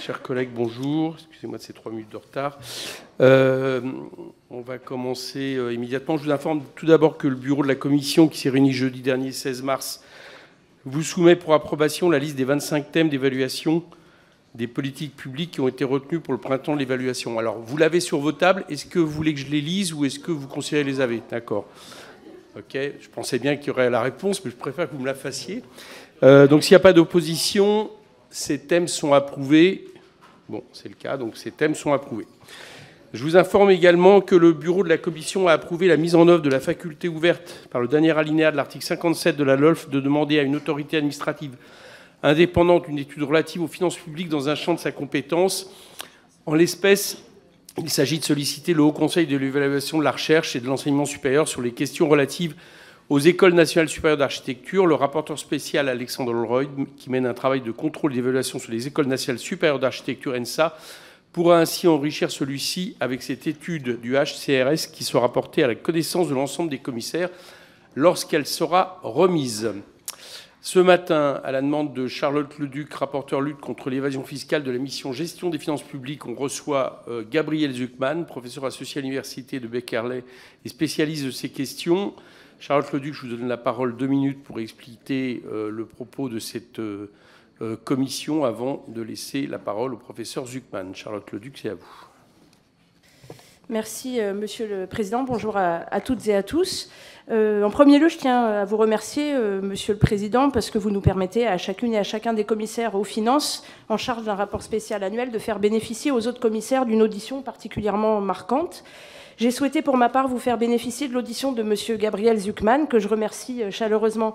Chers collègues, bonjour. Excusez-moi de ces 3 minutes de retard. On va commencer immédiatement. Je vous informe tout d'abord que le bureau de la commission, qui s'est réuni jeudi dernier, 16 mars, vous soumet pour approbation la liste des 25 thèmes d'évaluation des politiques publiques qui ont été retenus pour le printemps de l'évaluation. Alors, vous l'avez sur vos tables. Est-ce que vous voulez que je les lise ou est-ce que vous considérez les avez? D'accord. OK. Je pensais bien qu'il y aurait la réponse, mais je préfère que vous me la fassiez. Donc, s'il n'y a pas d'opposition, ces thèmes sont approuvés. Bon, c'est le cas, donc ces thèmes sont approuvés. Je vous informe également que le bureau de la commission a approuvé la mise en œuvre de la faculté ouverte par le dernier alinéa de l'article 57 de la LOLF de demander à une autorité administrative indépendante une étude relative aux finances publiques dans un champ de sa compétence. En l'espèce, il s'agit de solliciter le Haut Conseil de l'évaluation de la recherche et de l'enseignement supérieur sur les questions relatives aux écoles nationales supérieures d'architecture. Le rapporteur spécial Alexandre Holroyd, qui mène un travail de contrôle et d'évaluation sur les écoles nationales supérieures d'architecture ENSA, pourra ainsi enrichir celui-ci avec cette étude du HCRS qui sera portée à la connaissance de l'ensemble des commissaires lorsqu'elle sera remise. Ce matin, à la demande de Charlotte Leduc, rapporteur lutte contre l'évasion fiscale de la mission gestion des finances publiques, on reçoit Gabriel Zucman, professeur associé à l'université de Beckerley et spécialiste de ces questions. Charlotte Leduc, je vous donne la parole 2 minutes pour expliquer le propos de cette commission avant de laisser la parole au professeur Zucman. Charlotte Leduc, c'est à vous. Merci, Monsieur le Président. Bonjour à toutes et à tous. En premier lieu, je tiens à vous remercier, Monsieur le Président, parce que vous nous permettez à chacune et à chacun des commissaires aux finances en charge d'un rapport spécial annuel de faire bénéficier aux autres commissaires d'une audition particulièrement marquante. J'ai souhaité pour ma part vous faire bénéficier de l'audition de M. Gabriel Zucman, que je remercie chaleureusement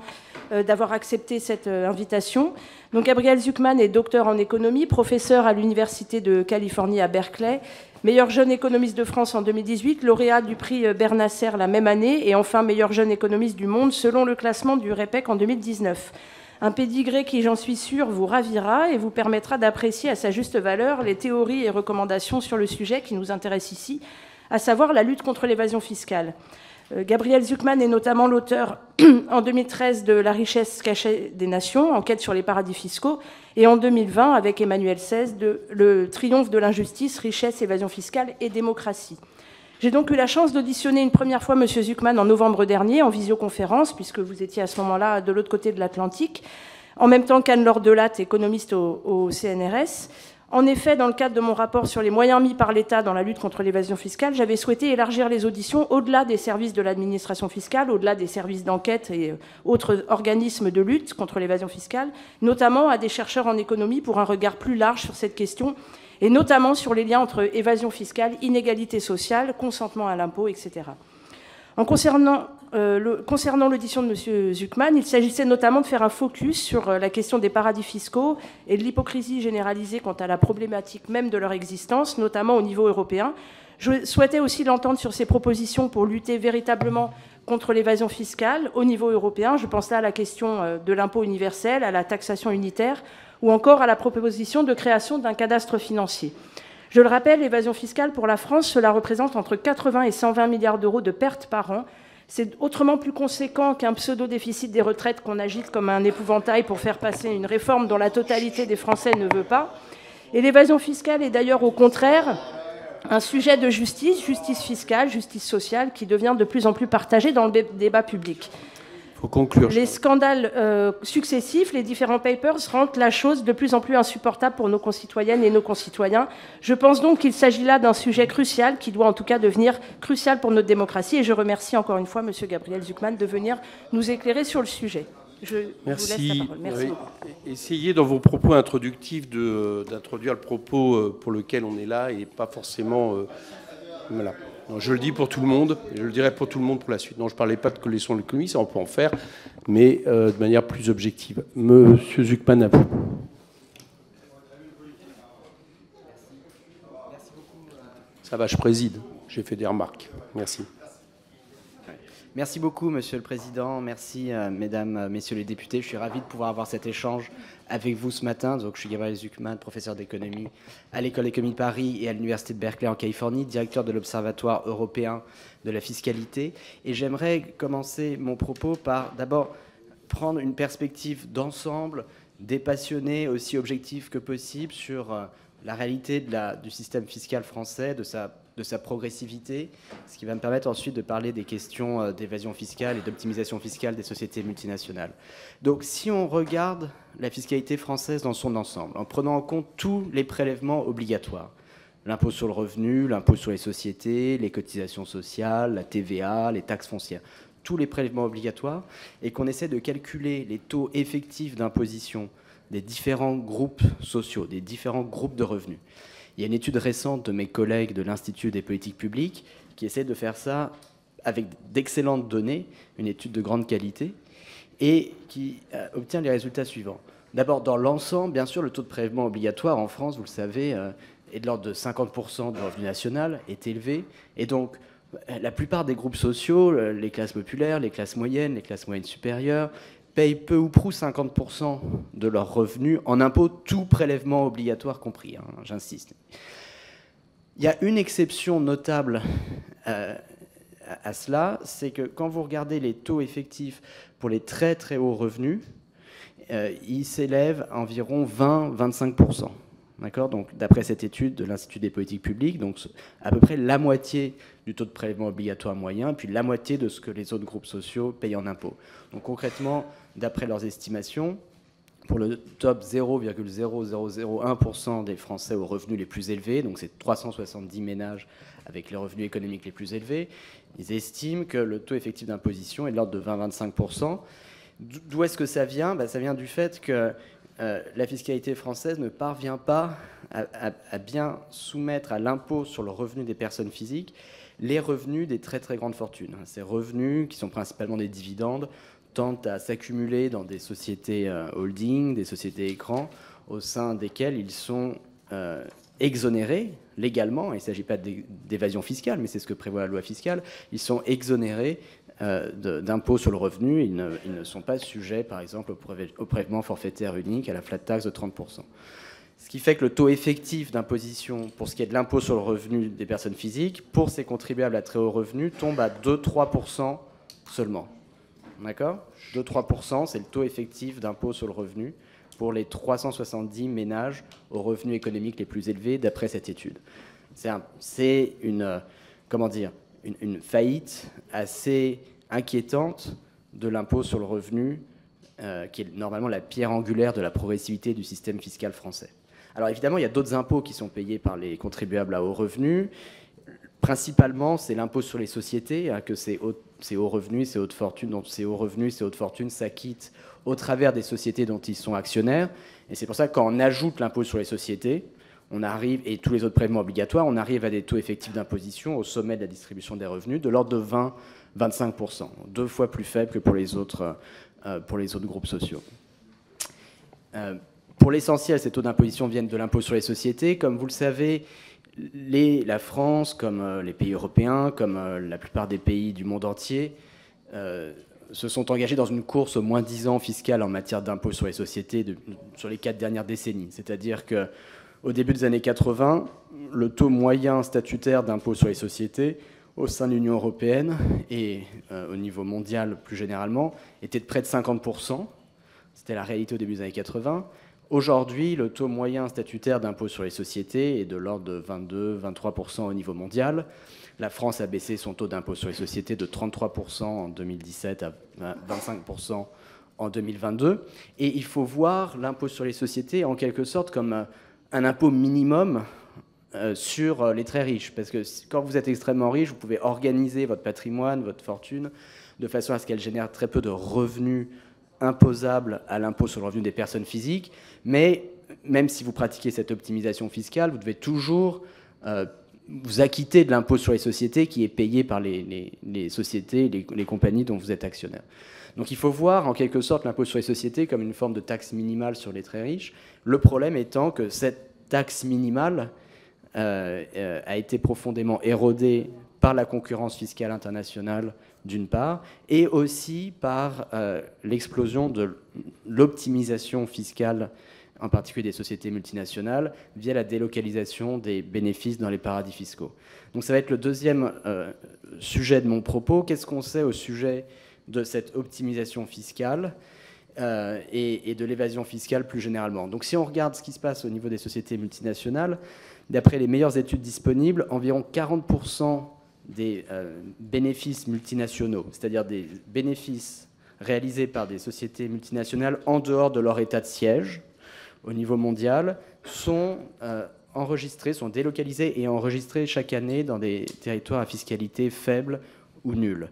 d'avoir accepté cette invitation. Donc, Gabriel Zucman est docteur en économie, professeur à l'Université de Californie à Berkeley, meilleur jeune économiste de France en 2018, lauréat du prix Bernasser la même année et enfin meilleur jeune économiste du monde selon le classement du REPEC en 2019. Un pédigré qui, j'en suis sûre, vous ravira et vous permettra d'apprécier à sa juste valeur les théories et recommandations sur le sujet qui nous intéresse ici, à savoir la lutte contre l'évasion fiscale. Gabriel Zucman est notamment l'auteur en 2013 de La richesse cachée des nations, enquête sur les paradis fiscaux, et en 2020, avec Emmanuel XVI, de Le triomphe de l'injustice, richesse, évasion fiscale et démocratie. J'ai donc eu la chance d'auditionner une première fois M. Zucman en novembre dernier, en visioconférence, puisque vous étiez à ce moment-là de l'autre côté de l'Atlantique, en même temps qu'Anne-Laure Delatte, économiste au CNRS. En effet, dans le cadre de mon rapport sur les moyens mis par l'État dans la lutte contre l'évasion fiscale, j'avais souhaité élargir les auditions au-delà des services de l'administration fiscale, au-delà des services d'enquête et autres organismes de lutte contre l'évasion fiscale, notamment à des chercheurs en économie pour un regard plus large sur cette question, et notamment sur les liens entre évasion fiscale, inégalité sociale, consentement à l'impôt, etc. Concernant l'audition de M. Zucman, il s'agissait notamment de faire un focus sur la question des paradis fiscaux et de l'hypocrisie généralisée quant à la problématique même de leur existence, notamment au niveau européen. Je souhaitais aussi l'entendre sur ses propositions pour lutter véritablement contre l'évasion fiscale au niveau européen. Je pense là à la question de l'impôt universel, à la taxation unitaire, ou encore à la proposition de création d'un cadastre financier. Je le rappelle, l'évasion fiscale pour la France, cela représente entre 80 et 120 milliards d'euros de pertes par an. C'est autrement plus conséquent qu'un pseudo-déficit des retraites qu'on agite comme un épouvantail pour faire passer une réforme dont la totalité des Français ne veut pas. Et l'évasion fiscale est d'ailleurs au contraire un sujet de justice, justice fiscale, justice sociale, qui devient de plus en plus partagé dans le débat public. Conclure. Les scandales successifs, les différents papers rendent la chose de plus en plus insupportable pour nos concitoyennes et nos concitoyens. Je pense donc qu'il s'agit là d'un sujet crucial qui doit en tout cas devenir crucial pour notre démocratie. Et je remercie encore une fois M. Gabriel Zucman de venir nous éclairer sur le sujet. Je vous laisse la parole. Merci beaucoup. Essayez dans vos propos introductifs d'introduire le propos pour lequel on est là et pas forcément... voilà. Non, je le dis pour tout le monde, et je le dirai pour tout le monde pour la suite. Non, je ne parlais pas de leçons de l'économie, ça on peut en faire, mais de manière plus objective. Monsieur Zucman, à vous. Ça va, je préside. J'ai fait des remarques. Merci. Merci beaucoup, Monsieur le Président. Merci, Mesdames, Messieurs les députés. Je suis ravi de pouvoir avoir cet échange avec vous ce matin. Donc, je suis Gabriel Zucman, professeur d'économie à l'École d'économie de Paris et à l'Université de Berkeley en Californie, directeur de l'Observatoire européen de la fiscalité. Et j'aimerais commencer mon propos par d'abord prendre une perspective d'ensemble dépassionné, aussi objectif que possible sur la réalité du système fiscal français, de sa progressivité, ce qui va me permettre ensuite de parler des questions d'évasion fiscale et d'optimisation fiscale des sociétés multinationales. Donc si on regarde la fiscalité française dans son ensemble, en prenant en compte tous les prélèvements obligatoires, l'impôt sur le revenu, l'impôt sur les sociétés, les cotisations sociales, la TVA, les taxes foncières, tous les prélèvements obligatoires, et qu'on essaie de calculer les taux effectifs d'imposition des différents groupes sociaux, des différents groupes de revenus. Il y a une étude récente de mes collègues de l'Institut des politiques publiques qui essaie de faire ça avec d'excellentes données, une étude de grande qualité, et qui obtient les résultats suivants. D'abord, dans l'ensemble, bien sûr, le taux de prélèvement obligatoire en France, vous le savez, est de l'ordre de 50% du revenu national, est élevé, et donc la plupart des groupes sociaux, les classes populaires, les classes moyennes supérieures, payent peu ou prou 50% de leurs revenus en impôts, tout prélèvement obligatoire compris, hein, j'insiste. Il y a une exception notable à cela, c'est que quand vous regardez les taux effectifs pour les très très hauts revenus, ils s'élèvent à environ 20-25%. D'accord ? Donc, d'après cette étude de l'Institut des politiques publiques, donc à peu près la moitié du taux de prélèvement obligatoire moyen, puis la moitié de ce que les autres groupes sociaux payent en impôts. Donc concrètement, d'après leurs estimations, pour le top 0,0001% des Français aux revenus les plus élevés, donc c'est 370 ménages avec les revenus économiques les plus élevés, ils estiment que le taux effectif d'imposition est de l'ordre de 20-25%. D'où est-ce que ça vient ? Ça vient du fait que la fiscalité française ne parvient pas à bien soumettre à l'impôt sur le revenu des personnes physiques les revenus des très très grandes fortunes. Ces revenus, qui sont principalement des dividendes, tendent à s'accumuler dans des sociétés holding, des sociétés écrans, au sein desquelles ils sont exonérés légalement. Il ne s'agit pas d'évasion fiscale, mais c'est ce que prévoit la loi fiscale. Ils sont exonérés d'impôts sur le revenu. Ils ne sont pas sujets, par exemple, au prélèvement forfaitaire unique, à la flat tax de 30%. Ce qui fait que le taux effectif d'imposition pour ce qui est de l'impôt sur le revenu des personnes physiques, pour ces contribuables à très haut revenu, tombe à 2-3% seulement. D'accord ? 2-3%, c'est le taux effectif d'impôt sur le revenu pour les 370 ménages aux revenus économiques les plus élevés, d'après cette étude. C'est une faillite assez inquiétante de l'impôt sur le revenu, qui est normalement la pierre angulaire de la progressivité du système fiscal français. Alors évidemment, il y a d'autres impôts qui sont payés par les contribuables à haut revenu. Principalement, c'est l'impôt sur les sociétés, hein, que ces hauts revenus, ces hautes fortunes, dont ces hauts revenus, ces hautes fortunes s'acquittent au travers des sociétés dont ils sont actionnaires. Et c'est pour ça que quand on ajoute l'impôt sur les sociétés, on arrive, et tous les autres prélèvements obligatoires, on arrive à des taux effectifs d'imposition au sommet de la distribution des revenus de l'ordre de 20-25%, 2 fois plus faible que pour les autres groupes sociaux. Pour l'essentiel, ces taux d'imposition viennent de l'impôt sur les sociétés. Comme vous le savez, la France, comme les pays européens, comme la plupart des pays du monde entier, se sont engagés dans une course au moins 10 ans fiscale en matière d'impôt sur les sociétés sur les 4 dernières décennies. C'est-à-dire qu'au début des années 80, le taux moyen statutaire d'impôt sur les sociétés au sein de l'Union européenne et au niveau mondial plus généralement était de près de 50%. C'était la réalité au début des années 80. Aujourd'hui, le taux moyen statutaire d'impôt sur les sociétés est de l'ordre de 22-23% au niveau mondial. La France a baissé son taux d'impôt sur les sociétés de 33% en 2017 à 25% en 2022. Et il faut voir l'impôt sur les sociétés en quelque sorte comme un impôt minimum sur les très riches. Parce que quand vous êtes extrêmement riche, vous pouvez organiser votre patrimoine, votre fortune, de façon à ce qu'elle génère très peu de revenus imposables à l'impôt sur le revenu des personnes physiques. Mais même si vous pratiquez cette optimisation fiscale, vous devez toujours vous acquitter de l'impôt sur les sociétés qui est payé par les sociétés, les compagnies dont vous êtes actionnaire. Donc il faut voir en quelque sorte l'impôt sur les sociétés comme une forme de taxe minimale sur les très riches. Le problème étant que cette taxe minimale a été profondément érodée par la concurrence fiscale internationale d'une part, et aussi par l'explosion de l'optimisation fiscale, en particulier des sociétés multinationales, via la délocalisation des bénéfices dans les paradis fiscaux. Donc ça va être le deuxième sujet de mon propos. Qu'est-ce qu'on sait au sujet de cette optimisation fiscale ? et de l'évasion fiscale plus généralement. Donc si on regarde ce qui se passe au niveau des sociétés multinationales, d'après les meilleures études disponibles, environ 40% des bénéfices multinationaux, c'est-à-dire des bénéfices réalisés par des sociétés multinationales en dehors de leur état de siège au niveau mondial, sont enregistrés, sont délocalisés et enregistrés chaque année dans des territoires à fiscalité faible ou nulle.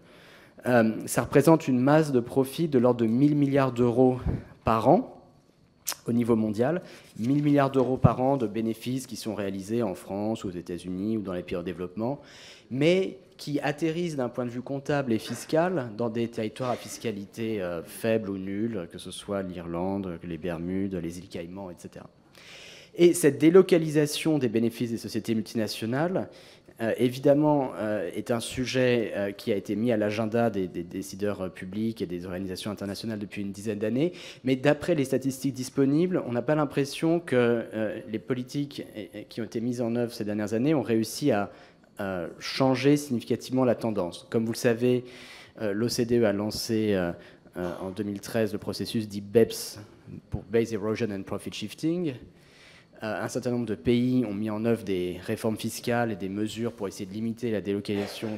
Ça représente une masse de profit de l'ordre de 1000 milliards d'euros par an au niveau mondial, 1000 milliards d'euros par an de bénéfices qui sont réalisés en France, aux États-Unis ou dans les pays en développement, mais qui atterrissent d'un point de vue comptable et fiscal dans des territoires à fiscalité faible ou nulle, que ce soit l'Irlande, les Bermudes, les îles Caïmans, etc. Et cette délocalisation des bénéfices des sociétés multinationales, évidemment, est un sujet qui a été mis à l'agenda des décideurs publics et des organisations internationales depuis une dizaine d'années. Mais d'après les statistiques disponibles, on n'a pas l'impression que les politiques qui ont été mises en œuvre ces dernières années ont réussi à changer significativement la tendance. Comme vous le savez, l'OCDE a lancé en 2013 le processus dit BEPS, pour Base Erosion and Profit Shifting. Un certain nombre de pays ont mis en œuvre des réformes fiscales et des mesures pour essayer de limiter la délocalisation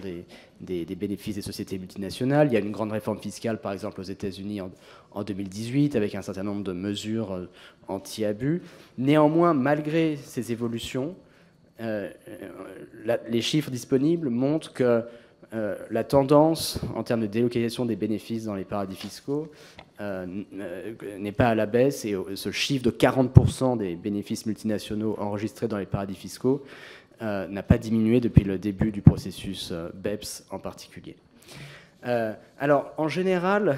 des bénéfices des sociétés multinationales. Il y a une grande réforme fiscale, par exemple, aux États-Unis en 2018, avec un certain nombre de mesures anti-abus. Néanmoins, malgré ces évolutions, les chiffres disponibles montrent que la tendance en termes de délocalisation des bénéfices dans les paradis fiscaux n'est pas à la baisse, et ce chiffre de 40% des bénéfices multinationaux enregistrés dans les paradis fiscaux n'a pas diminué depuis le début du processus BEPS en particulier. Alors, en général,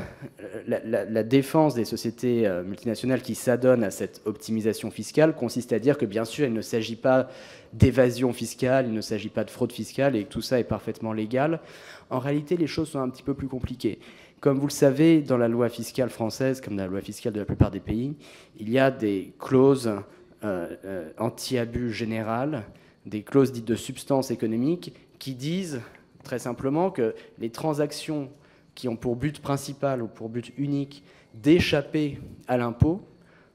la défense des sociétés multinationales qui s'adonnent à cette optimisation fiscale consiste à dire que, bien sûr, il ne s'agit pas d'évasion fiscale, il ne s'agit pas de fraude fiscale et que tout ça est parfaitement légal. En réalité, les choses sont un petit peu plus compliquées. Comme vous le savez, dans la loi fiscale française, comme dans la loi fiscale de la plupart des pays, il y a des clauses anti-abus générales, des clauses dites de substance économique, qui disent très simplement que les transactions qui ont pour but principal ou pour but unique d'échapper à l'impôt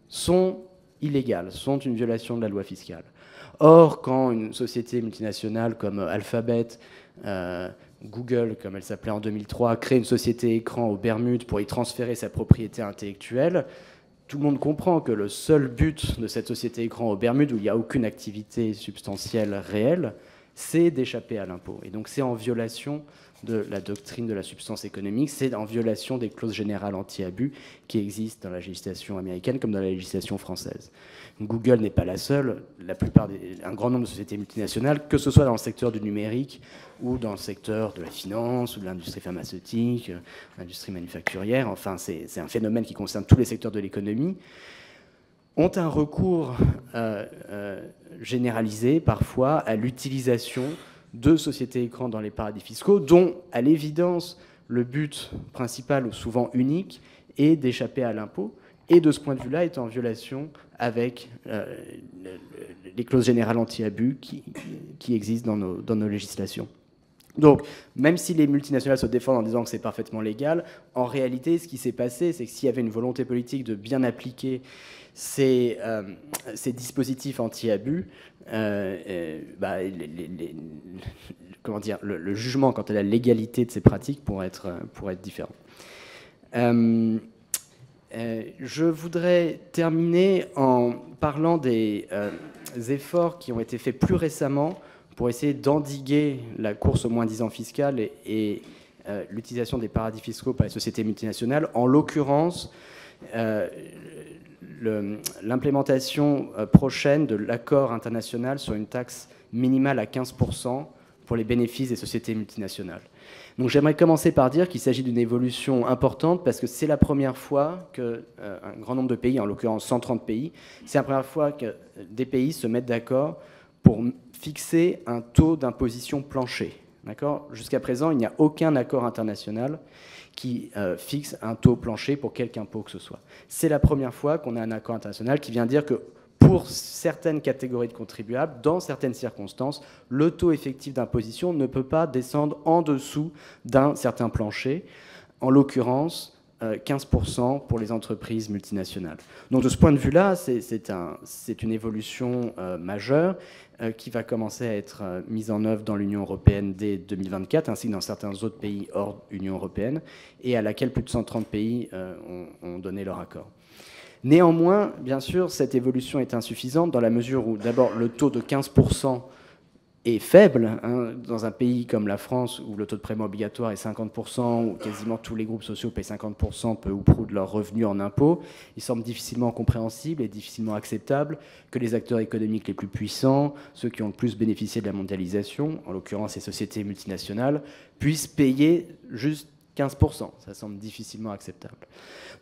sont illégales, sont une violation de la loi fiscale. Or, quand une société multinationale comme Alphabet, Google, comme elle s'appelait en 2003, crée une société écran aux Bermudes pour y transférer sa propriété intellectuelle, tout le monde comprend que le seul but de cette société écran aux Bermudes, où il n'y a aucune activité substantielle réelle, c'est d'échapper à l'impôt. Et donc c'est en violation de la doctrine de la substance économique, c'est en violation des clauses générales anti-abus qui existent dans la législation américaine comme dans la législation française. Google n'est pas la seule, un grand nombre de sociétés multinationales, que ce soit dans le secteur du numérique ou dans le secteur de la finance ou de l'industrie pharmaceutique, l'industrie manufacturière, enfin c'est un phénomène qui concerne tous les secteurs de l'économie, ont un recours généralisé parfois à l'utilisation de sociétés écrans dans les paradis fiscaux, dont, à l'évidence, le but principal ou souvent unique est d'échapper à l'impôt, et de ce point de vue-là est en violation avec les clauses générales anti-abus qui existent dans nos législations. Donc, même si les multinationales se défendent en disant que c'est parfaitement légal, en réalité, ce qui s'est passé, c'est que s'il y avait une volonté politique de bien appliquer ces dispositifs anti-abus, le jugement quant à la légalité de ces pratiques pourrait être différent. Je voudrais terminer en parlant des efforts qui ont été faits plus récemment pour essayer d'endiguer la course au moins-disant fiscal et l'utilisation des paradis fiscaux par les sociétés multinationales. En l'occurrence, l'implémentation prochaine de l'accord international sur une taxe minimale à 15% pour les bénéfices des sociétés multinationales. Donc j'aimerais commencer par dire qu'il s'agit d'une évolution importante parce que c'est la première fois qu'un grand nombre de pays, en l'occurrence 130 pays, c'est la première fois que des pays se mettent d'accord pour fixer un taux d'imposition plancher. Jusqu'à présent, il n'y a aucun accord international qui fixe un taux plancher pour quelque impôt que ce soit. C'est la première fois qu'on a un accord international qui vient dire que pour certaines catégories de contribuables, dans certaines circonstances, le taux effectif d'imposition ne peut pas descendre en dessous d'un certain plancher, en l'occurrence 15% pour les entreprises multinationales. Donc de ce point de vue-là, c'est une évolution majeure qui va commencer à être mise en œuvre dans l'Union européenne dès 2024, ainsi que dans certains autres pays hors Union européenne, et à laquelle plus de 130 pays ont donné leur accord. Néanmoins, bien sûr, cette évolution est insuffisante dans la mesure où, d'abord, le taux de 15% est faible, hein, dans un pays comme la France où le taux de prélèvement obligatoire est 50%, où quasiment tous les groupes sociaux payent 50% peu ou prou de leurs revenus en impôts. Il semble difficilement compréhensible et difficilement acceptable que les acteurs économiques les plus puissants, ceux qui ont le plus bénéficié de la mondialisation, en l'occurrence les sociétés multinationales, puissent payer juste 15%. Ça semble difficilement acceptable.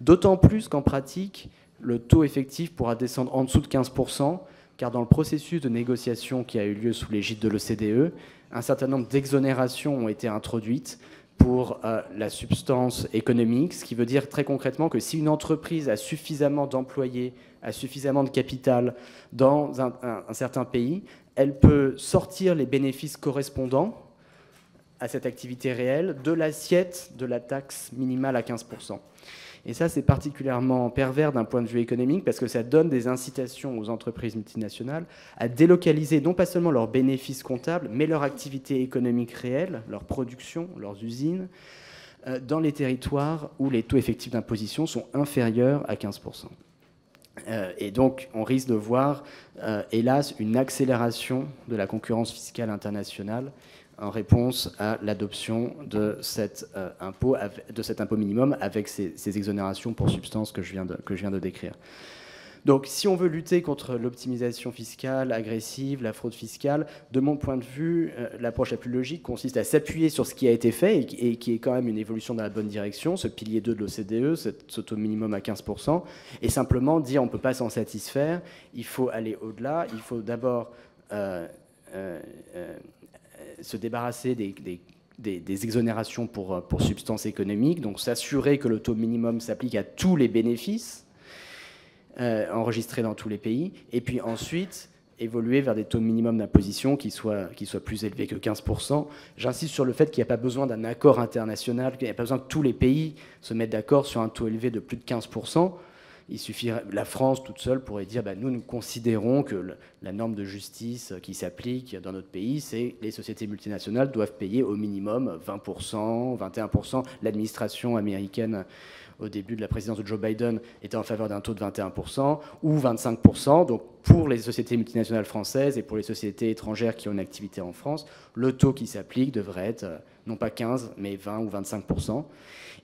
D'autant plus qu'en pratique, le taux effectif pourra descendre en dessous de 15%, car dans le processus de négociation qui a eu lieu sous l'égide de l'OCDE, un certain nombre d'exonérations ont été introduites pour la substance économique, ce qui veut dire très concrètement que si une entreprise a suffisamment d'employés, a suffisamment de capital dans un certain pays, elle peut sortir les bénéfices correspondants à cette activité réelle de l'assiette de la taxe minimale à 15%. Et ça, c'est particulièrement pervers d'un point de vue économique parce que ça donne des incitations aux entreprises multinationales à délocaliser non pas seulement leurs bénéfices comptables, mais leur activité économique réelle, leur production, leurs usines, dans les territoires où les taux effectifs d'imposition sont inférieurs à 15%. Et donc, on risque de voir, hélas, une accélération de la concurrence fiscale internationale en réponse à l'adoption de cet impôt minimum avec ces exonérations pour substances que je viens de décrire. Donc, si on veut lutter contre l'optimisation fiscale agressive, la fraude fiscale, de mon point de vue, l'approche la plus logique consiste à s'appuyer sur ce qui a été fait et qui est quand même une évolution dans la bonne direction, ce pilier 2 de l'OCDE, ce taux minimum à 15%, et simplement dire on ne peut pas s'en satisfaire, il faut aller au-delà, il faut d'abord se débarrasser des exonérations pour substances économiques, donc s'assurer que le taux minimum s'applique à tous les bénéfices enregistrés dans tous les pays, et puis ensuite évoluer vers des taux minimums d'imposition qui soient plus élevés que 15%. J'insiste sur le fait qu'il n'y a pas besoin d'un accord international, qu'il n'y a pas besoin que tous les pays se mettent d'accord sur un taux élevé de plus de 15%. Il suffirait, la France toute seule pourrait dire nous considérons que la norme de justice qui s'applique dans notre pays, c'est que les sociétés multinationales doivent payer au minimum 20%, 21%. L'administration américaine, au début de la présidence de Joe Biden, était en faveur d'un taux de 21% ou 25%. Donc pour les sociétés multinationales françaises et pour les sociétés étrangères qui ont une activité en France, le taux qui s'applique devrait être non pas 15, mais 20 ou 25%.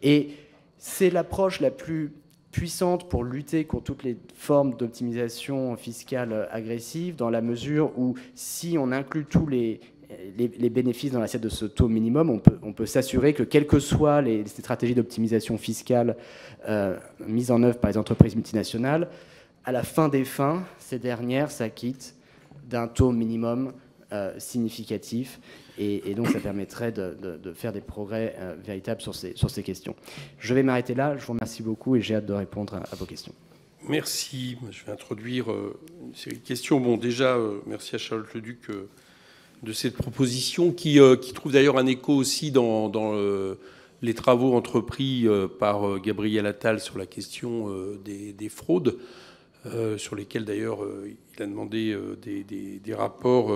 Et c'est l'approche la plus puissante pour lutter contre toutes les formes d'optimisation fiscale agressive, dans la mesure où si on inclut tous les bénéfices dans l'assiette de ce taux minimum, on peut s'assurer que quelles que soient les stratégies d'optimisation fiscale mises en œuvre par les entreprises multinationales, à la fin des fins, ces dernières s'acquittent d'un taux minimum significatif. Et donc, ça permettrait de faire des progrès véritables sur ces questions. Je vais m'arrêter là. Je vous remercie beaucoup et j'ai hâte de répondre à vos questions. Merci. Je vais introduire une série de questions. Bon, déjà, merci à Charlotte Leduc de cette proposition qui trouve d'ailleurs un écho aussi dans les travaux entrepris par Gabriel Attal sur la question des fraudes, sur lesquelles d'ailleurs il a demandé des rapports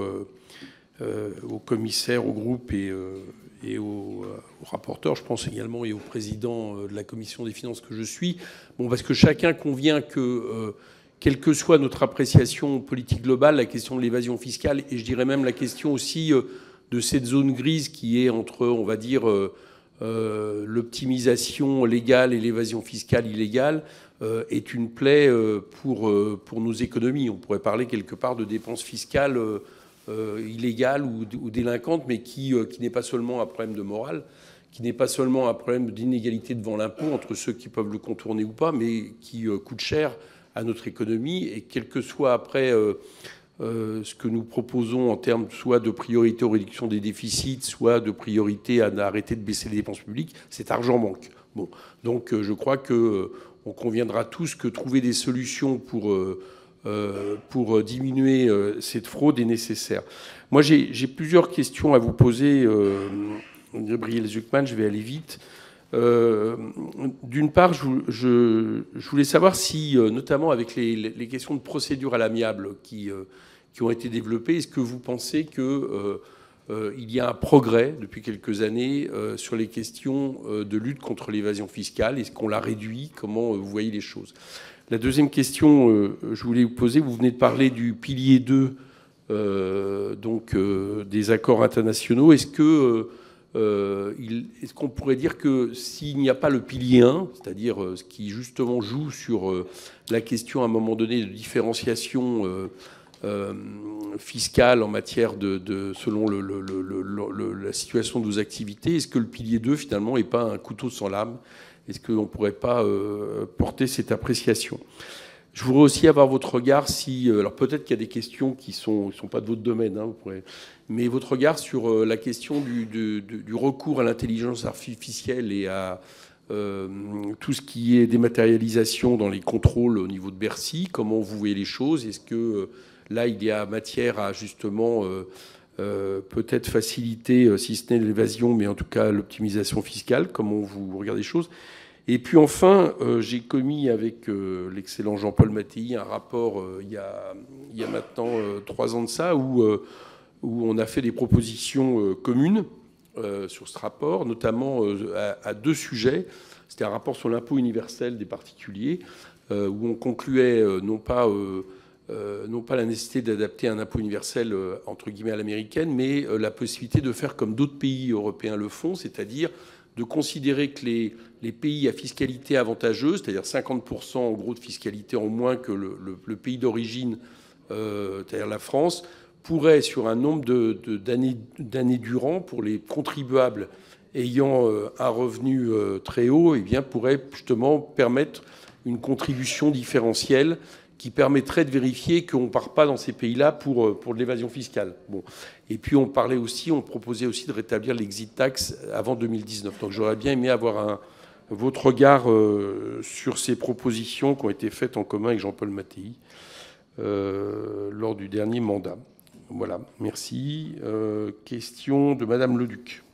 aux commissaires, au groupe et aux rapporteurs, je pense également, et au président de la commission des finances que je suis. Bon, parce que chacun convient que, quelle que soit notre appréciation politique globale, la question de l'évasion fiscale, et je dirais même la question aussi de cette zone grise qui est entre, on va dire, l'optimisation légale et l'évasion fiscale illégale, est une plaie pour nos économies. On pourrait parler quelque part de dépenses fiscales illégale ou délinquante, mais qui n'est pas seulement un problème de morale, qui n'est pas seulement un problème d'inégalité devant l'impôt entre ceux qui peuvent le contourner ou pas, mais qui coûte cher à notre économie. Et quel que soit après ce que nous proposons en termes soit de priorité aux réductions des déficits, soit de priorité à arrêter de baisser les dépenses publiques, cet argent manque. Bon, donc je crois qu'on conviendra tous que trouver des solutions pour diminuer cette fraude est nécessaire. Moi, j'ai plusieurs questions à vous poser, Gabriel Zucman, je vais aller vite. D'une part, je voulais savoir si, notamment avec les questions de procédure à l'amiable qui ont été développées, est-ce que vous pensez qu'il y a un progrès depuis quelques années sur les questions de lutte contre l'évasion fiscale? Est-ce qu'on l'a réduit? Comment vous voyez les choses? La deuxième question, je voulais vous poser, vous venez de parler du pilier 2 des accords internationaux. Est-ce qu'on pourrait dire que s'il n'y a pas le pilier 1, c'est-à-dire ce qui justement joue sur la question à un moment donné de différenciation fiscale en matière selon la situation de vos activités, est-ce que le pilier 2 finalement n'est pas un couteau sans lame? Est-ce qu'on ne pourrait pas porter cette appréciation? Je voudrais aussi avoir votre regard alors peut-être qu'il y a des questions qui ne sont pas de votre domaine, hein, mais votre regard sur la question du recours à l'intelligence artificielle et à tout ce qui est dématérialisation dans les contrôles au niveau de Bercy. Comment vous voyez les choses? Est-ce que là, il y a matière à justement peut-être faciliter, si ce n'est l'évasion, mais en tout cas l'optimisation fiscale? Comment vous regardez les choses? Et puis enfin, j'ai commis avec l'excellent Jean-Paul Mattei un rapport il y a maintenant 3 ans de ça, où on a fait des propositions communes sur ce rapport, notamment à 2 sujets. C'était un rapport sur l'impôt universel des particuliers, où on concluait non pas la nécessité d'adapter un impôt universel entre guillemets à l'américaine, mais la possibilité de faire comme d'autres pays européens le font, c'est-à-dire de considérer que les pays à fiscalité avantageuse, c'est-à-dire 50% en gros de fiscalité en moins que le pays d'origine, c'est-à-dire la France, pourraient, sur un nombre d'années durant, pour les contribuables ayant un revenu très haut, eh bien, pourraient justement permettre une contribution différentielle qui permettrait de vérifier qu'on ne part pas dans ces pays-là pour de l'évasion fiscale. Bon. Et puis on proposait aussi de rétablir l'exit tax avant 2019. Donc j'aurais bien aimé avoir votre regard sur ces propositions qui ont été faites en commun avec Jean-Paul Mattei lors du dernier mandat. Voilà, merci. Question de Madame Leduc.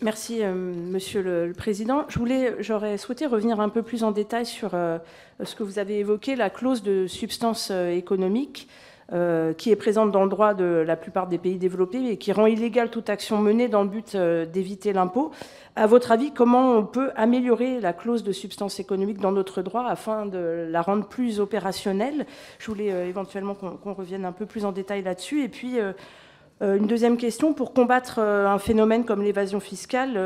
Merci, Monsieur le Président. J'aurais souhaité revenir un peu plus en détail sur ce que vous avez évoqué, la clause de substance économique, qui est présente dans le droit de la plupart des pays développés et qui rend illégale toute action menée dans le but d'éviter l'impôt. À votre avis, comment on peut améliorer la clause de substance économique dans notre droit afin de la rendre plus opérationnelle? Je voulais éventuellement qu'on revienne un peu plus en détail là-dessus. Et puis, une deuxième question, pour combattre un phénomène comme l'évasion fiscale,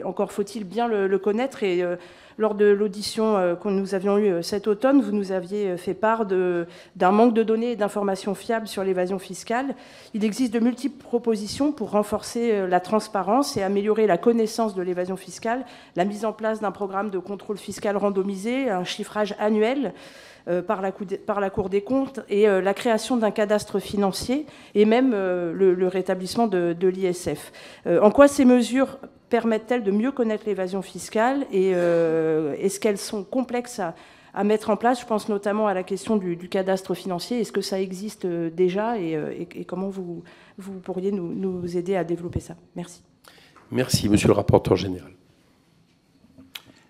encore faut-il bien le connaître. Et lors de l'audition que nous avions eue cet automne, vous nous aviez fait part d'un manque de données et d'informations fiables sur l'évasion fiscale. Il existe de multiples propositions pour renforcer la transparence et améliorer la connaissance de l'évasion fiscale, la mise en place d'un programme de contrôle fiscal randomisé, un chiffrage annuel par la Cour des comptes et la création d'un cadastre financier et même le rétablissement de l'ISF. En quoi ces mesures permettent-elles de mieux connaître l'évasion fiscale et est-ce qu'elles sont complexes à mettre en place? Je pense notamment à la question du cadastre financier. Est-ce que ça existe déjà et comment vous pourriez nous aider à développer ça? Merci. Merci, Monsieur le rapporteur général.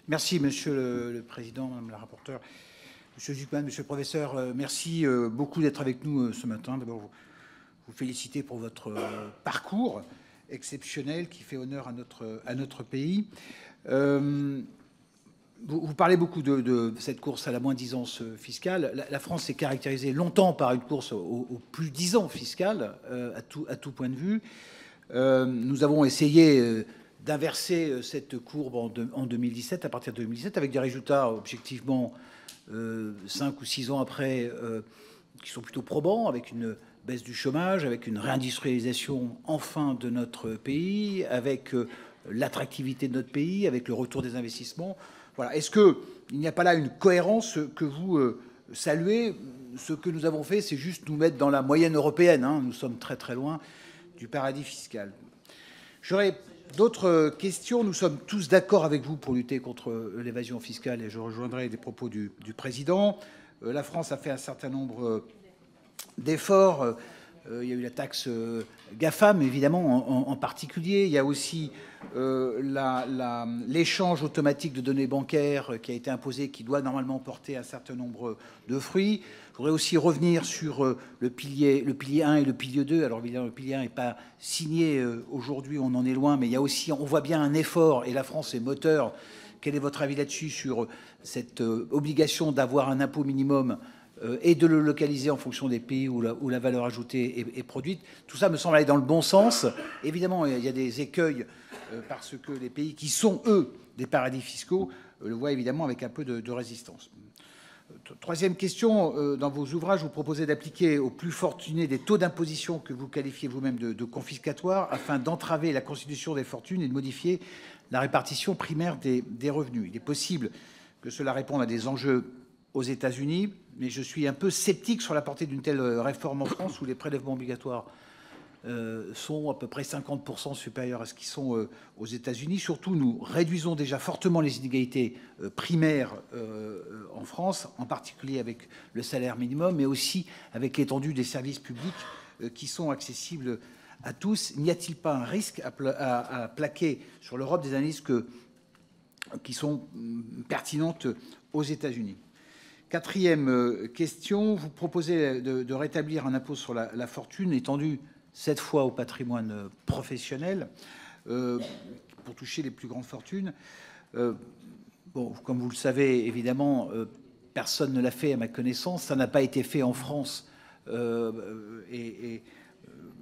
Merci, Monsieur le Président, Madame la rapporteure. Monsieur Zucman, Monsieur le professeur, merci beaucoup d'être avec nous ce matin. D'abord, vous féliciter pour votre parcours exceptionnel qui fait honneur à notre pays. Vous parlez beaucoup de cette course à la moins-disance fiscale. La France s'est caractérisée longtemps par une course au plus-disant fiscal, à tout point de vue. Nous avons essayé d'inverser cette courbe en 2017, à partir de 2017, avec des résultats objectivement 5 ou 6 ans après, qui sont plutôt probants, avec une baisse du chômage, avec une réindustrialisation enfin de notre pays, avec l'attractivité de notre pays, avec le retour des investissements. Voilà. Est-ce qu'il n'y a pas là une cohérence que vous saluez? Ce que nous avons fait, c'est juste nous mettre dans la moyenne européenne. Hein. Nous sommes très très loin du paradis fiscal. J'aurais d'autres questions. Nous sommes tous d'accord avec vous pour lutter contre l'évasion fiscale et je rejoindrai des propos du Président. La France a fait un certain nombre d'efforts Il y a eu la taxe GAFAM, évidemment, en particulier. Il y a aussi l'échange automatique de données bancaires qui a été imposé, qui doit normalement porter un certain nombre de fruits. Je voudrais aussi revenir sur le pilier 1 et le pilier 2. Alors, évidemment, le pilier 1 n'est pas signé aujourd'hui, on en est loin, mais il y a aussi, on voit bien un effort, et la France est moteur. Quel est votre avis là-dessus sur cette obligation d'avoir un impôt minimum et de le localiser en fonction des pays où la valeur ajoutée est produite? Tout ça me semble aller dans le bon sens. Évidemment, il y a des écueils parce que les pays qui sont, eux, des paradis fiscaux, le voient évidemment avec un peu de résistance. Troisième question, dans vos ouvrages, vous proposez d'appliquer aux plus fortunés des taux d'imposition que vous qualifiez vous-même de confiscatoires afin d'entraver la constitution des fortunes et de modifier la répartition primaire des revenus. Il est possible que cela réponde à des enjeux aux États-Unis, mais je suis un peu sceptique sur la portée d'une telle réforme en France où les prélèvements obligatoires sont à peu près 50% supérieurs à ce qu'ils sont aux États-Unis. Surtout, nous réduisons déjà fortement les inégalités primaires en France, en particulier avec le salaire minimum, mais aussi avec l'étendue des services publics qui sont accessibles à tous. N'y a-t-il pas un risque à plaquer sur l'Europe des analyses qui sont pertinentes aux États-Unis? Quatrième question, vous proposez de rétablir un impôt sur la fortune étendu cette fois au patrimoine professionnel pour toucher les plus grandes fortunes. Bon, comme vous le savez, évidemment, personne ne l'a fait à ma connaissance. Ça n'a pas été fait en France. Et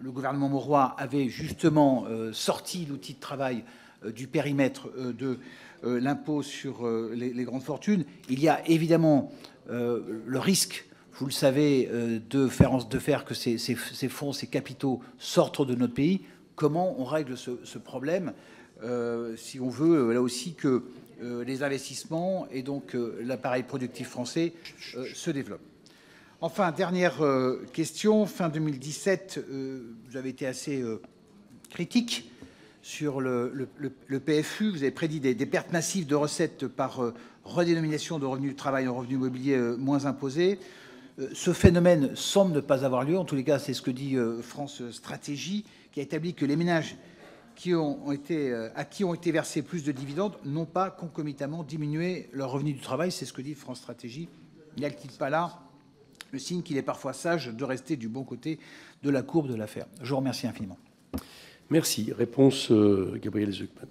le gouvernement Mauroy avait justement sorti l'outil de travail du périmètre de l'impôt sur les grandes fortunes. Il y a évidemment le risque, vous le savez, de faire que ces fonds, ces capitaux sortent de notre pays. Comment on règle ce problème si on veut, là aussi, que les investissements et donc l'appareil productif français se développent? Enfin, dernière question. Fin 2017, vous avez été assez critique sur le PFU. Vous avez prédit des pertes massives de recettes par redénomination de revenus du travail en revenus immobiliers moins imposés. Ce phénomène semble ne pas avoir lieu. En tous les cas, c'est ce que dit France Stratégie, qui a établi que les ménages à qui ont été versés plus de dividendes n'ont pas concomitamment diminué leur revenu du travail. C'est ce que dit France Stratégie. N'y a-t-il pas là le signe qu'il est parfois sage de rester du bon côté de la courbe de l'affaire? Je vous remercie infiniment. Merci. Réponse Gabriel Zucman.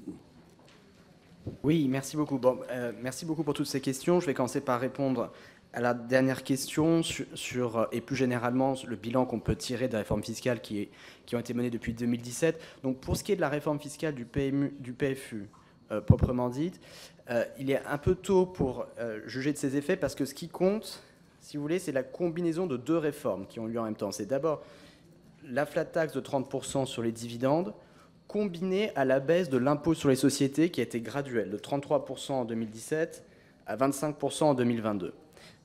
Oui, merci beaucoup. Bon, merci beaucoup pour toutes ces questions. Je vais commencer par répondre à la dernière question sur et plus généralement, le bilan qu'on peut tirer des réformes fiscales qui ont été menées depuis 2017. Donc, pour ce qui est de la réforme fiscale du PFU, proprement dite, il est un peu tôt pour juger de ses effets parce que ce qui compte, si vous voulez, c'est la combinaison de deux réformes qui ont lieu en même temps. C'est d'abord la flat tax de 30% sur les dividendes, combinée à la baisse de l'impôt sur les sociétés qui a été graduelle, de 33% en 2017 à 25% en 2022.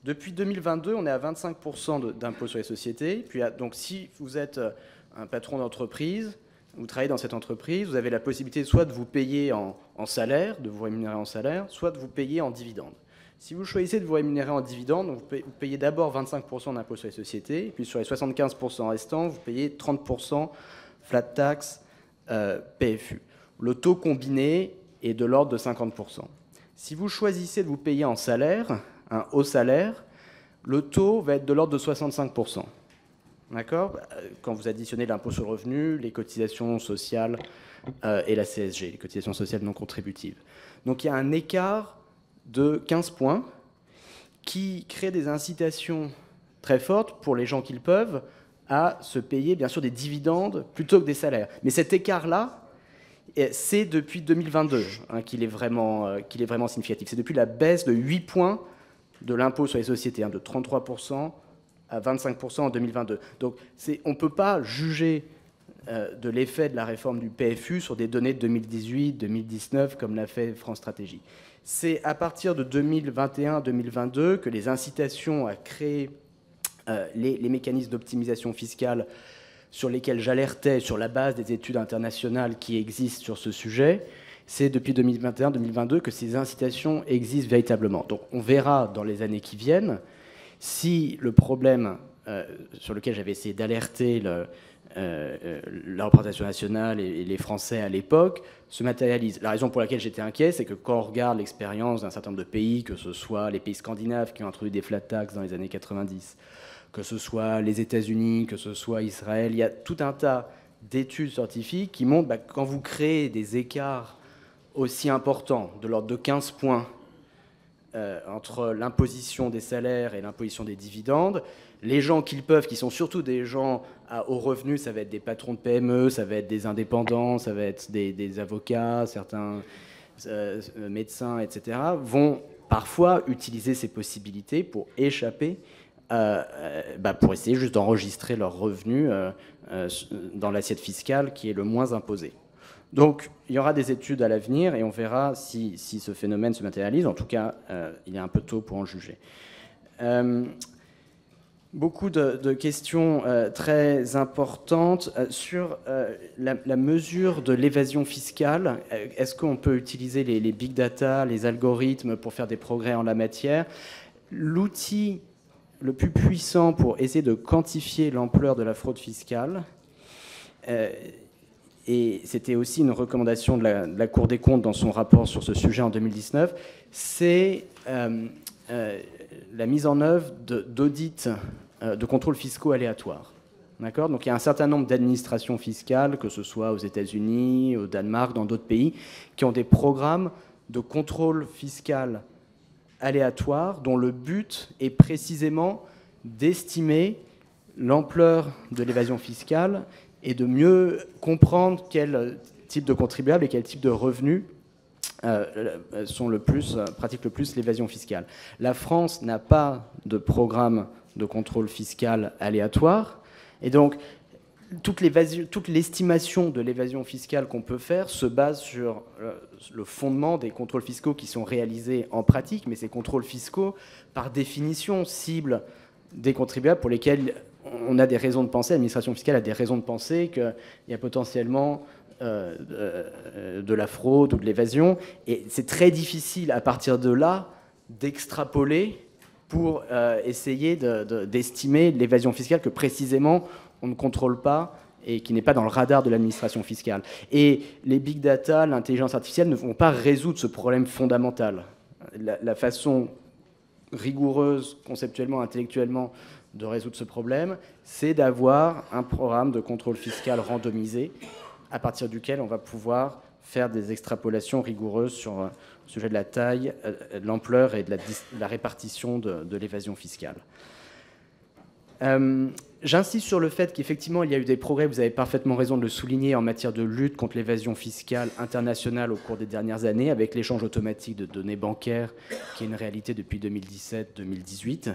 Depuis 2022, on est à 25% d'impôt sur les sociétés. Puis, donc, si vous êtes un patron d'entreprise, vous travaillez dans cette entreprise, vous avez la possibilité soit de vous payer en salaire, de vous rémunérer en salaire, soit de vous payer en dividendes. Si vous choisissez de vous rémunérer en dividendes, vous payez d'abord 25% d'impôt sur les sociétés, et puis sur les 75% restants, vous payez 30% flat tax PFU. Le taux combiné est de l'ordre de 50%. Si vous choisissez de vous payer en salaire, un haut salaire, le taux va être de l'ordre de 65%. D'accord ? Quand vous additionnez l'impôt sur le revenu, les cotisations sociales et la CSG, les cotisations sociales non contributives. Donc il y a un écart de 15 points qui crée des incitations très fortes pour les gens qui le peuvent à se payer bien sûr des dividendes plutôt que des salaires. Mais cet écart-là, c'est depuis 2022 qu'il est vraiment significatif. C'est depuis la baisse de 8 points de l'impôt sur les sociétés, de 33% à 25% en 2022. Donc on ne peut pas juger de l'effet de la réforme du PFU sur des données de 2018, 2019, comme l'a fait France Stratégie. C'est à partir de 2021-2022 que les incitations à créer les mécanismes d'optimisation fiscale sur lesquels j'alertais sur la base des études internationales qui existent sur ce sujet, c'est depuis 2021-2022 que ces incitations existent véritablement. Donc on verra dans les années qui viennent si le problème sur lequel j'avais essayé d'alerter la représentation nationale et les Français à l'époque se matérialise. La raison pour laquelle j'étais inquiet, c'est que quand on regarde l'expérience d'un certain nombre de pays, que ce soit les pays scandinaves qui ont introduit des flat tax dans les années 90, que ce soit les États-Unis, que ce soit Israël, il y a tout un tas d'études scientifiques qui montrent que quand vous créez des écarts aussi importants, de l'ordre de 15 points, entre l'imposition des salaires et l'imposition des dividendes, les gens qui le peuvent, qui sont surtout des gens à haut revenu, ça va être des patrons de PME, ça va être des indépendants, ça va être des avocats, certains médecins, etc., vont parfois utiliser ces possibilités pour échapper, pour essayer juste d'enregistrer leurs revenus dans l'assiette fiscale qui est le moins imposée. Donc, il y aura des études à l'avenir et on verra si ce phénomène se matérialise. En tout cas, il est un peu tôt pour en juger. Beaucoup de questions très importantes sur la mesure de l'évasion fiscale. Est-ce qu'on peut utiliser les big data, les algorithmes pour faire des progrès en la matière? L'outil le plus puissant pour essayer de quantifier l'ampleur de la fraude fiscale, et c'était aussi une recommandation de la Cour des comptes dans son rapport sur ce sujet en 2019, c'est la mise en œuvre d'audits de contrôles fiscaux aléatoires. D'accord ? Donc il y a un certain nombre d'administrations fiscales, que ce soit aux États-Unis, au Danemark, dans d'autres pays, qui ont des programmes de contrôle fiscal aléatoire dont le but est précisément d'estimer l'ampleur de l'évasion fiscale et de mieux comprendre quel type de contribuables et quel type de revenus pratiquent le plus l'évasion fiscale. La France n'a pas de programme de contrôle fiscal aléatoire, et donc toute l'estimation de l'évasion fiscale qu'on peut faire se base sur le fondement des contrôles fiscaux qui sont réalisés en pratique, mais ces contrôles fiscaux, par définition, ciblent des contribuables pour lesquels on a des raisons de penser, l'administration fiscale a des raisons de penser qu'il y a potentiellement de la fraude ou de l'évasion, et c'est très difficile à partir de là d'extrapoler pour essayer d'estimer l'évasion fiscale que précisément on ne contrôle pas et qui n'est pas dans le radar de l'administration fiscale. Et les big data, l'intelligence artificielle ne vont pas résoudre ce problème fondamental. La façon rigoureuse, conceptuellement, intellectuellement, de résoudre ce problème, c'est d'avoir un programme de contrôle fiscal randomisé à partir duquel on va pouvoir faire des extrapolations rigoureuses sur le sujet de la taille, de l'ampleur et de la répartition de l'évasion fiscale. J'insiste sur le fait qu'effectivement, il y a eu des progrès, vous avez parfaitement raison de le souligner, en matière de lutte contre l'évasion fiscale internationale au cours des dernières années, avec l'échange automatique de données bancaires, qui est une réalité depuis 2017-2018.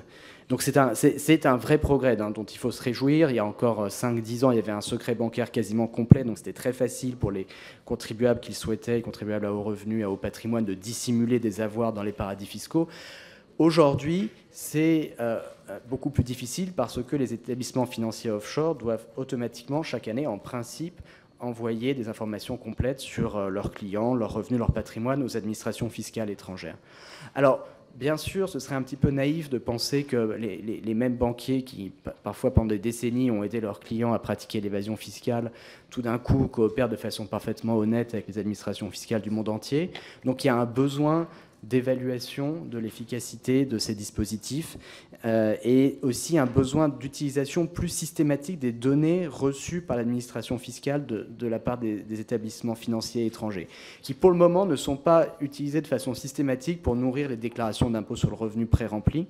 Donc c'est un vrai progrès dont il faut se réjouir. Il y a encore 5-10 ans, il y avait un secret bancaire quasiment complet, donc c'était très facile pour les contribuables qui le souhaitaient, les contribuables à haut revenu, à haut patrimoine, de dissimuler des avoirs dans les paradis fiscaux. Aujourd'hui, c'est beaucoup plus difficile parce que les établissements financiers offshore doivent automatiquement, chaque année, en principe, envoyer des informations complètes sur leurs clients, leurs revenus, leur patrimoine aux administrations fiscales étrangères. Alors, bien sûr, ce serait un petit peu naïf de penser que les mêmes banquiers qui, parfois pendant des décennies, ont aidé leurs clients à pratiquer l'évasion fiscale, tout d'un coup coopèrent de façon parfaitement honnête avec les administrations fiscales du monde entier. Donc il y a un besoin d'évaluation de l'efficacité de ces dispositifs et aussi un besoin d'utilisation plus systématique des données reçues par l'administration fiscale de la part des établissements financiers étrangers, qui pour le moment ne sont pas utilisés de façon systématique pour nourrir les déclarations d'impôt sur le revenu pré-remplies.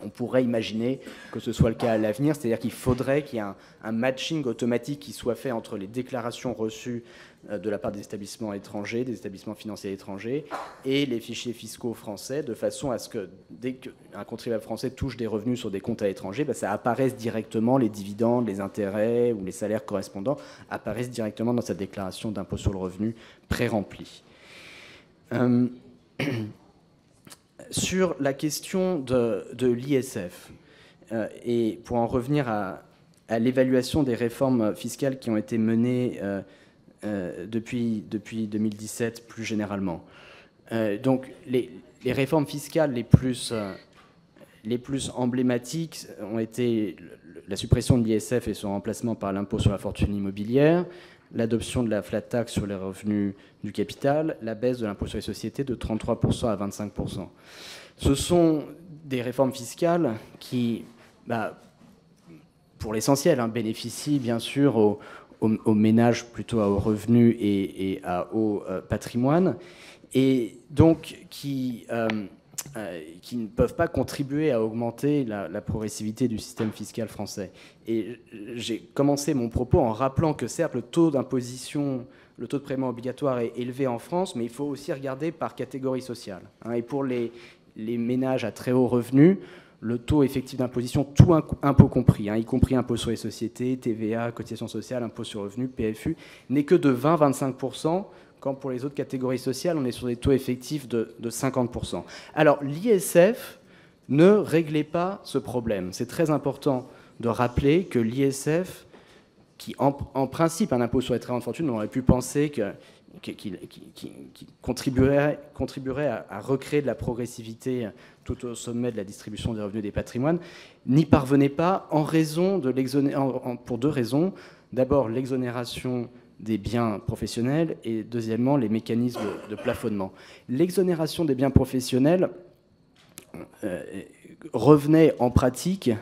On pourrait imaginer que ce soit le cas à l'avenir, c'est-à-dire qu'il faudrait qu'il y ait un matching automatique qui soit fait entre les déclarations reçues de la part des établissements étrangers, des établissements financiers étrangers, et les fichiers fiscaux français, de façon à ce que dès qu'un contribuable français touche des revenus sur des comptes à l'étranger, ça apparaisse directement, les dividendes, les intérêts ou les salaires correspondants apparaissent directement dans sa déclaration d'impôt sur le revenu pré-remplie. Sur la question de l'ISF, et pour en revenir à l'évaluation des réformes fiscales qui ont été menées depuis 2017 plus généralement. Donc les réformes fiscales les plus les plus emblématiques ont été la suppression de l'ISF et son remplacement par l'impôt sur la fortune immobilière, l'adoption de la flat tax sur les revenus du capital, la baisse de l'impôt sur les sociétés de 33% à 25%. Ce sont des réformes fiscales qui, pour l'essentiel, bénéficient bien sûr aux ménages plutôt à haut revenu et à haut patrimoine, et donc qui ne peuvent pas contribuer à augmenter la progressivité du système fiscal français. Et j'ai commencé mon propos en rappelant que certes le taux d'imposition, le taux de prélèvement obligatoire est élevé en France, mais il faut aussi regarder par catégorie sociale. Et pour les ménages à très haut revenu, le taux effectif d'imposition, tout impôt compris, y compris impôt sur les sociétés, TVA, cotisation sociale, impôt sur le revenu, PFU, n'est que de 20-25%, quand pour les autres catégories sociales, on est sur des taux effectifs de 50%. Alors, l'ISF ne réglait pas ce problème. C'est très important de rappeler que l'ISF, qui en principe, un impôt sur les très grandes fortunes, on aurait pu penser qu'il contribuerait à recréer de la progressivité tout au sommet de la distribution des revenus des patrimoines, n'y parvenait pas pour deux raisons. D'abord, l'exonération des biens professionnels et deuxièmement, les mécanismes de plafonnement. L'exonération des biens professionnels revenait en pratique,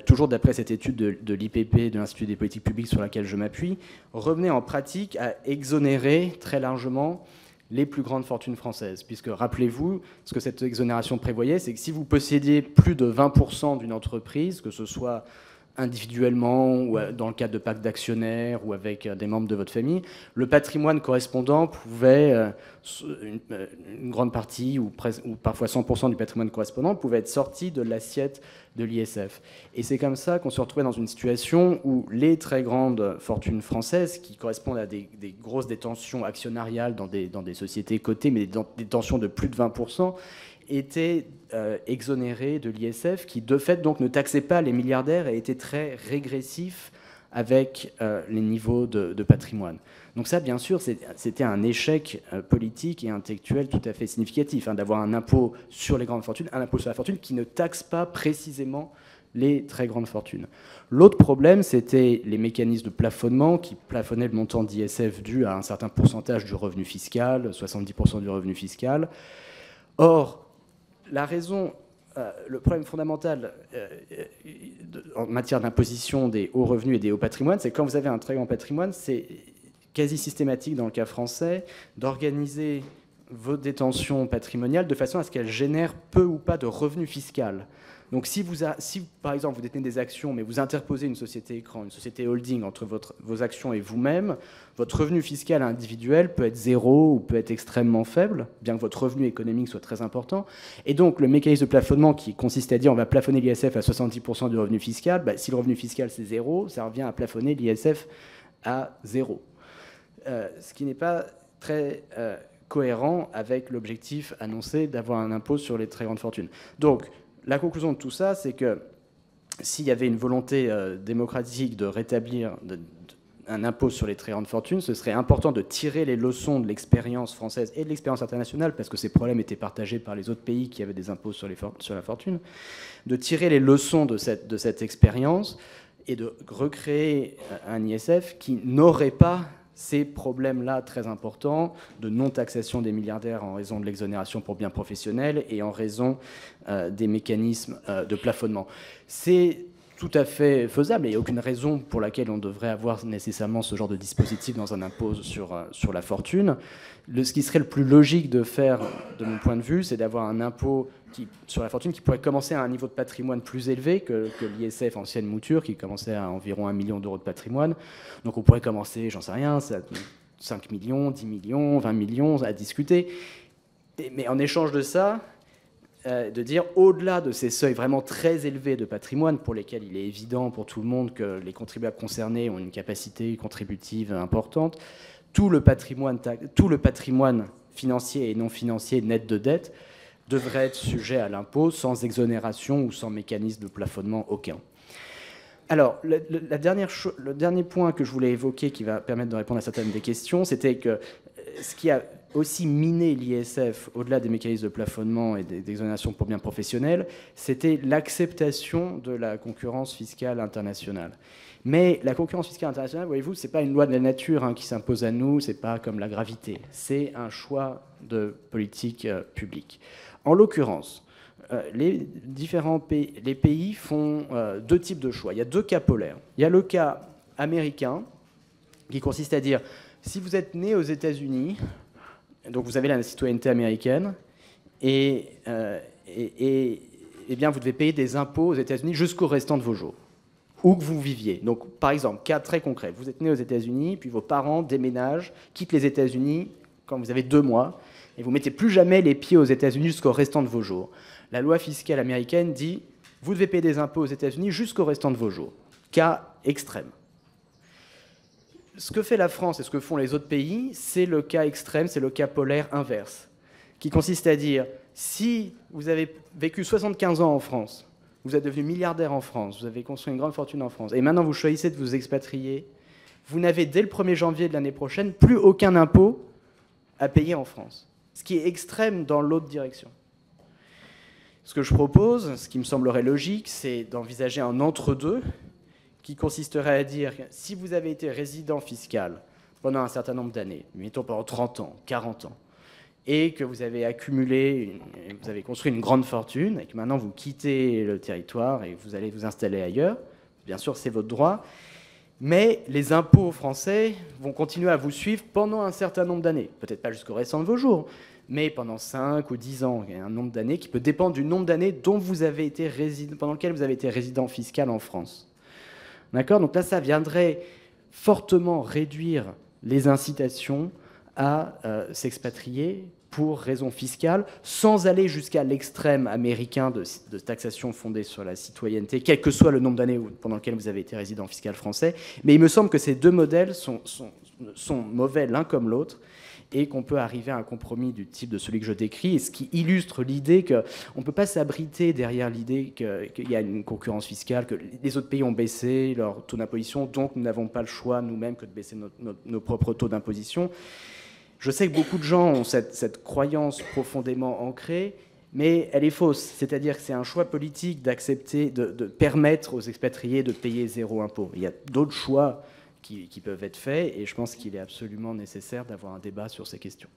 toujours d'après cette étude de l'IPP, de l'Institut des politiques publiques sur laquelle je m'appuie, revenait en pratique à exonérer très largement les plus grandes fortunes françaises. Puisque, rappelez-vous, ce que cette exonération prévoyait, c'est que si vous possédiez plus de 20% d'une entreprise, que ce soit individuellement ou dans le cadre de pactes d'actionnaires ou avec des membres de votre famille, le patrimoine correspondant pouvait, une grande partie ou parfois 100% du patrimoine correspondant pouvait être sorti de l'assiette de l'ISF. Et c'est comme ça qu'on se retrouvait dans une situation où les très grandes fortunes françaises, qui correspondent à des grosses détentions actionnariales dans des sociétés cotées, mais des détentions de plus de 20%, étaient exonérés de l'ISF, qui de fait donc ne taxait pas les milliardaires et était très régressif avec les niveaux de patrimoine. Donc ça, bien sûr, c'était un échec politique et intellectuel tout à fait significatif, d'avoir un impôt sur les grandes fortunes, un impôt sur la fortune qui ne taxe pas précisément les très grandes fortunes. L'autre problème, c'était les mécanismes de plafonnement qui plafonnaient le montant d'ISF dû à un certain pourcentage du revenu fiscal, 70% du revenu fiscal. Or, le problème fondamental en matière d'imposition des hauts revenus et des hauts patrimoines, c'est que quand vous avez un très grand patrimoine, c'est quasi systématique dans le cas français d'organiser vos détentions patrimoniales de façon à ce qu'elles génèrent peu ou pas de revenus fiscaux. Donc si par exemple vous détenez des actions, mais vous interposez une société écran, une société holding entre vos actions et vous-même, votre revenu fiscal individuel peut être zéro ou peut être extrêmement faible, bien que votre revenu économique soit très important. Et donc le mécanisme de plafonnement qui consiste à dire on va plafonner l'ISF à 70% du revenu fiscal, si le revenu fiscal c'est zéro, ça revient à plafonner l'ISF à zéro. Ce qui n'est pas très cohérent avec l'objectif annoncé d'avoir un impôt sur les très grandes fortunes. Donc, la conclusion de tout ça, c'est que s'il y avait une volonté démocratique de rétablir un impôt sur les très grandes fortunes, ce serait important de tirer les leçons de l'expérience française et de l'expérience internationale, parce que ces problèmes étaient partagés par les autres pays qui avaient des impôts sur la fortune, de tirer les leçons de cette expérience et de recréer un ISF qui n'aurait pas ces problèmes-là très importants de non-taxation des milliardaires en raison de l'exonération pour biens professionnels et en raison des mécanismes de plafonnement. C'est tout à fait faisable et il n'y a aucune raison pour laquelle on devrait avoir nécessairement ce genre de dispositif dans un impôt sur la fortune. Ce qui serait le plus logique de faire, de mon point de vue, c'est d'avoir un impôt sur la fortune qui pourrait commencer à un niveau de patrimoine plus élevé que l'ISF ancienne mouture, qui commençait à environ 1 million d'euros de patrimoine. Donc on pourrait commencer, j'en sais rien, 5 millions, 10 millions, 20 millions à discuter. Mais en échange de ça, de dire au-delà de ces seuils vraiment très élevés de patrimoine, pour lesquels il est évident pour tout le monde que les contribuables concernés ont une capacité contributive importante, tout le patrimoine financier et non financier net de dette devrait être sujet à l'impôt sans exonération ou sans mécanisme de plafonnement aucun. Alors, le dernier point que je voulais évoquer qui va permettre de répondre à certaines des questions, c'était que ce qui a aussi miné l'ISF au-delà des mécanismes de plafonnement et d'exonération pour biens professionnels, c'était l'acceptation de la concurrence fiscale internationale. Mais la concurrence fiscale internationale, voyez-vous, ce n'est pas une loi de la nature qui s'impose à nous, ce n'est pas comme la gravité, c'est un choix de politique publique. En l'occurrence, les différents pays, les pays font deux types de choix. Il y a deux cas polaires. Il y a le cas américain, qui consiste à dire, si vous êtes né aux États-Unis, donc vous avez la citoyenneté américaine, et bien vous devez payer des impôts aux États-Unis jusqu'au restant de vos jours, où que vous viviez. Donc, par exemple, cas très concret, vous êtes né aux États-Unis, puis vos parents déménagent, quittent les États-Unis quand vous avez 2 mois, et vous ne mettez plus jamais les pieds aux États-Unis jusqu'au restant de vos jours. La loi fiscale américaine dit, vous devez payer des impôts aux États-Unis jusqu'au restant de vos jours. Cas extrême. Ce que fait la France et ce que font les autres pays, c'est le cas extrême, c'est le cas polaire inverse, qui consiste à dire, si vous avez vécu 75 ans en France, vous êtes devenu milliardaire en France, vous avez construit une grande fortune en France, et maintenant vous choisissez de vous expatrier, vous n'avez dès le 1er janvier de l'année prochaine plus aucun impôt à payer en France. Ce qui est extrême dans l'autre direction. Ce que je propose, ce qui me semblerait logique, c'est d'envisager un entre-deux qui consisterait à dire que si vous avez été résident fiscal pendant un certain nombre d'années, mettons pendant 30 ans, 40 ans, et que vous avez accumulé, vous avez construit une grande fortune, et que maintenant vous quittez le territoire et vous allez vous installer ailleurs, bien sûr c'est votre droit, mais les impôts français vont continuer à vous suivre pendant un certain nombre d'années, peut-être pas jusqu'au restant de vos jours, mais pendant 5 ou 10 ans, il y a un nombre d'années qui peut dépendre du nombre d'années dont vous avez été pendant lequel vous avez été résident fiscal en France. D'accord ? Donc là, ça viendrait fortement réduire les incitations à s'expatrier pour raisons fiscales, sans aller jusqu'à l'extrême américain de taxation fondée sur la citoyenneté, quel que soit le nombre d'années pendant lequel vous avez été résident fiscal français. Mais il me semble que ces deux modèles sont mauvais l'un comme l'autre, et qu'on peut arriver à un compromis du type de celui que je décris, et ce qui illustre l'idée qu'on ne peut pas s'abriter derrière l'idée qu'il y a une concurrence fiscale, que les autres pays ont baissé leur taux d'imposition, donc nous n'avons pas le choix nous-mêmes que de baisser nos propres taux d'imposition. Je sais que beaucoup de gens ont cette croyance profondément ancrée, mais elle est fausse. C'est-à-dire que c'est un choix politique d'accepter, de permettre aux expatriés de payer 0 impôt. Il y a d'autres choix qui peuvent être faits, et je pense qu'il est absolument nécessaire d'avoir un débat sur ces questions.